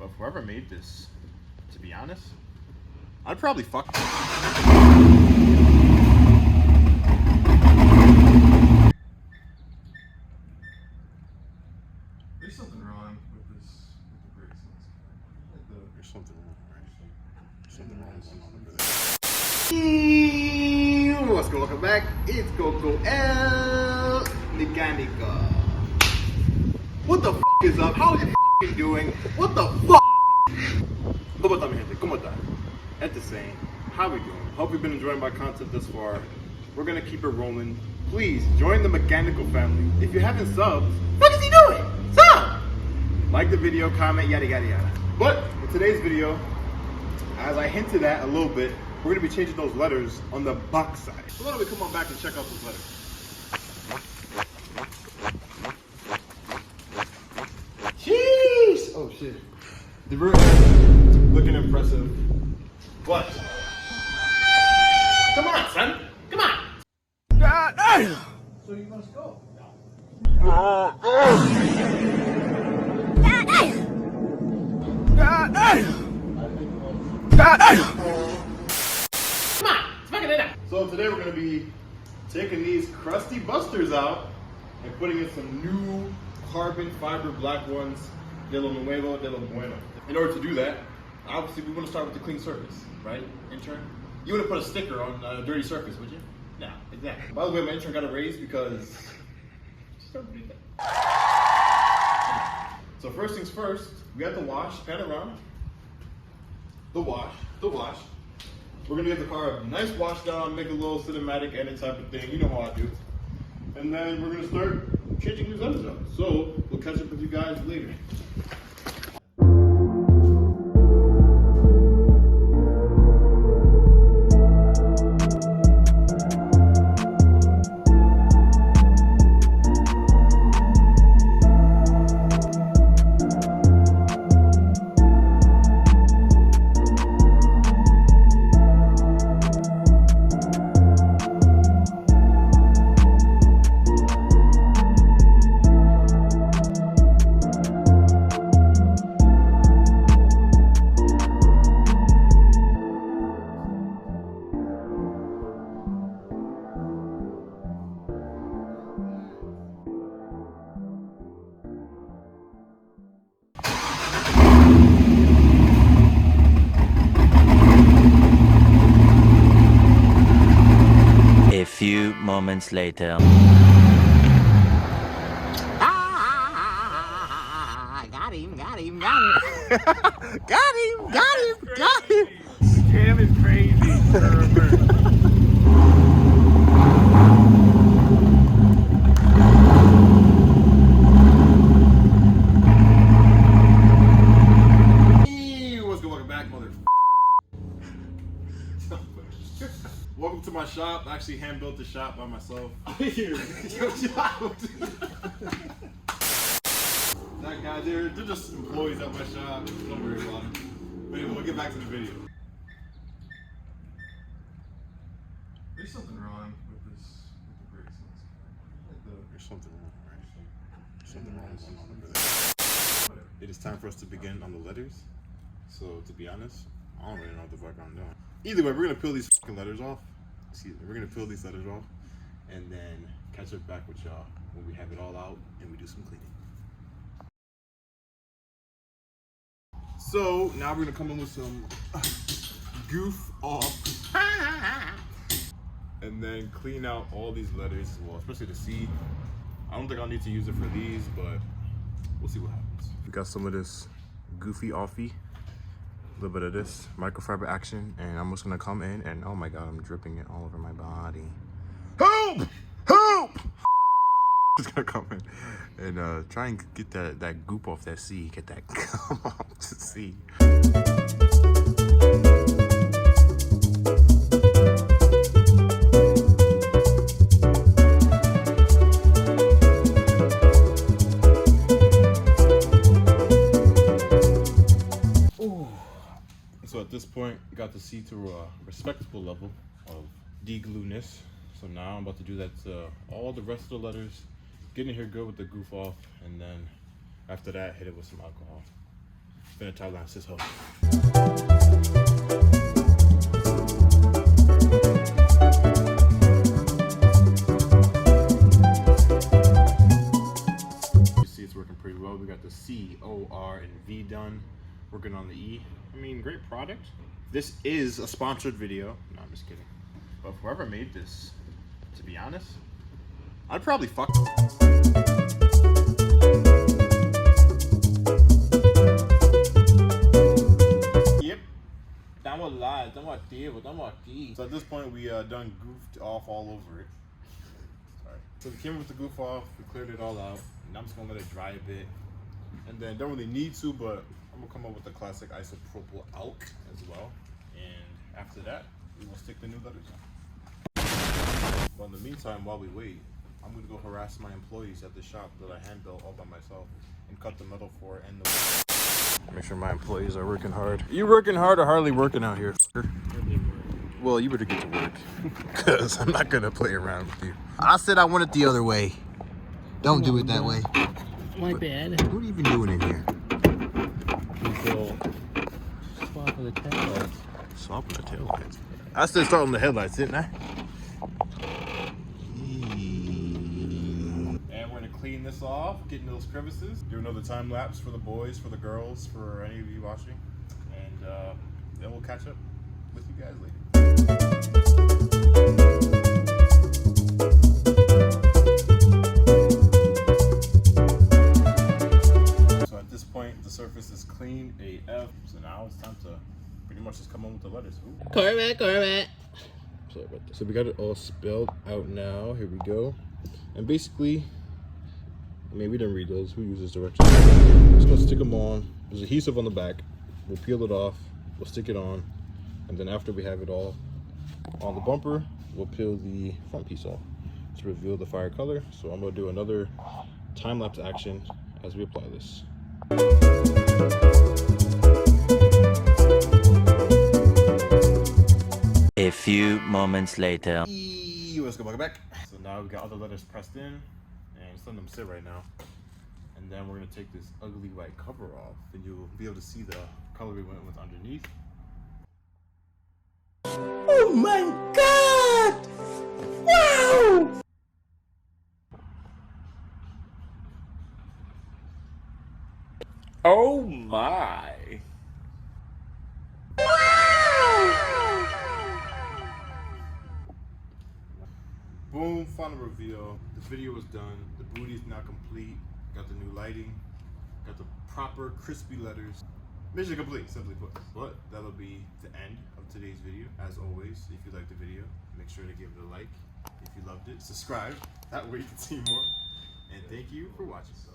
of whoever made this, to be honest. I'd probably fuck. There's something wrong with this, with the brakes on this car. There's something wrong, right? There's something wrong going on over there. What's good? Welcome back. It's Coco El Mechanica. What the f is up? How are you f doing? What the f? ¿Cómo está, mi gente? ¿Cómo está? At the same. How we doing? Hope you've been enjoying my content thus far. We're gonna keep it rolling. Please join the mechanical family. If you haven't subbed, what is he doing? Sub! Like the video, comment, yada yada yada. But in today's video, as I hinted at a little bit, we're gonna be changing those letters on the BAKSIDE. So why don't we come on back and check out those letters? Jeez! Oh shit. The rear looking impressive. But come on, son. Come on. God damn. So you must go. God damn. God damn. God damn. Come on. Let's fucking it out. So today we're gonna be taking these crusty busters out and putting in some new carbon fiber black ones. De lo nuevo, de lo bueno. In order to do that, obviously we want to start with the clean surface, right, intern? You wouldn't put a sticker on a dirty surface, would you? No, exactly. By the way, my intern got a raise because she started doing that. So first things first, we got the wash, pan around. The wash. We're gonna give the car a nice wash down, make a little cinematic edit type of thing. You know how I do. And then we're gonna start changing these letters up. So we'll catch up with you guys later. A few moments later. Got him. got him. The cam is crazy. What's good? Welcome back, mother. Welcome to my shop. I actually hand built the shop by myself. That guy, they're just employees at my shop. Don't worry about it. But anyway, we'll get back to the video. There's something wrong with this, with the brakes on this car. There's something wrong, right? There's something wrong going on over there. Whatever. It is time for us to begin on the letters. So, to be honest, I don't really know what the fuck I'm doing. Either way, we're gonna peel these fucking letters off. We're gonna peel these letters off and then catch up back with y'all when we have it all out and we do some cleaning. So now we're gonna come in with some goof off and then clean out all these letters, well, especially the C. I don't think I'll need to use it for these, but we'll see what happens. We got some of this goofy offy. A little bit of this microfiber action, and I'm just gonna come in and oh my god, I'm dripping it all over my body. Help! Help! Just gonna come in and try and get that goop off that C, get that gum off the C. So at this point, got the C to a respectable level of de-glueness. So now I'm about to do that to all the rest of the letters, get in here good with the goof off, and then after that, hit it with some alcohol. Finna tie lines this hoe. You see it's working pretty well. We got the C, O, R, and V done. Working on the E. I mean, great product. This is a sponsored video. No, I'm just kidding. But whoever made this, to be honest, I'd probably fuck. Yep. Estamos live. Estamos activos. Estamos aquí. So at this point, we done goofed off all over it. Sorry. So we came with the goof off. We cleared it all out. And I'm just gonna let it dry a bit. And then don't really need to, but I'm gonna come up with the classic isopropyl alk as well. And after that, we will stick the new letters on. But in the meantime, while we wait, I'm gonna go harass my employees at the shop that I hand built all by myself and cut the metal for and the. Make sure my employees are working hard. You working hard or hardly working out here? Well, you better get to work, cause I'm not gonna play around with you. I said I want it the other way. Don't do it that way. My bad. What are you even doing in here? Swap of the taillights. Swapping the taillights. I said start on the headlights, didn't I? And we're gonna clean this off, getting those crevices. Do another time lapse for the boys, for the girls, for any of you watching. And then we'll catch up with you guys later. So at this point, the surface is clean AF. So now it's time to pretty much just come on with the letters. Ooh. Corvette, Corvette. Sorry about this. So we got it all spelled out now. Here we go. And basically, I mean, we didn't read those. Who uses directions? Just gonna stick them on. There's adhesive on the back. We'll peel it off. We'll stick it on. And then after we have it all on the bumper, we'll peel the front piece off to reveal the fire color. So I'm gonna do another time-lapse action as we apply this. A few moments later. Let's go back. So now we got all the letters pressed in and just let them sit right now. And then we're gonna take this ugly white cover off and you'll be able to see the color we went with underneath. Oh my god! Wow! Oh my! Boom, final reveal. The video was done. The booty is now complete. Got the new lighting. Got the proper crispy letters. Mission complete, simply put. But that'll be the end of today's video. As always, if you liked the video, make sure to give it a like. If you loved it, subscribe. That way you can see more. And thank you for watching. So.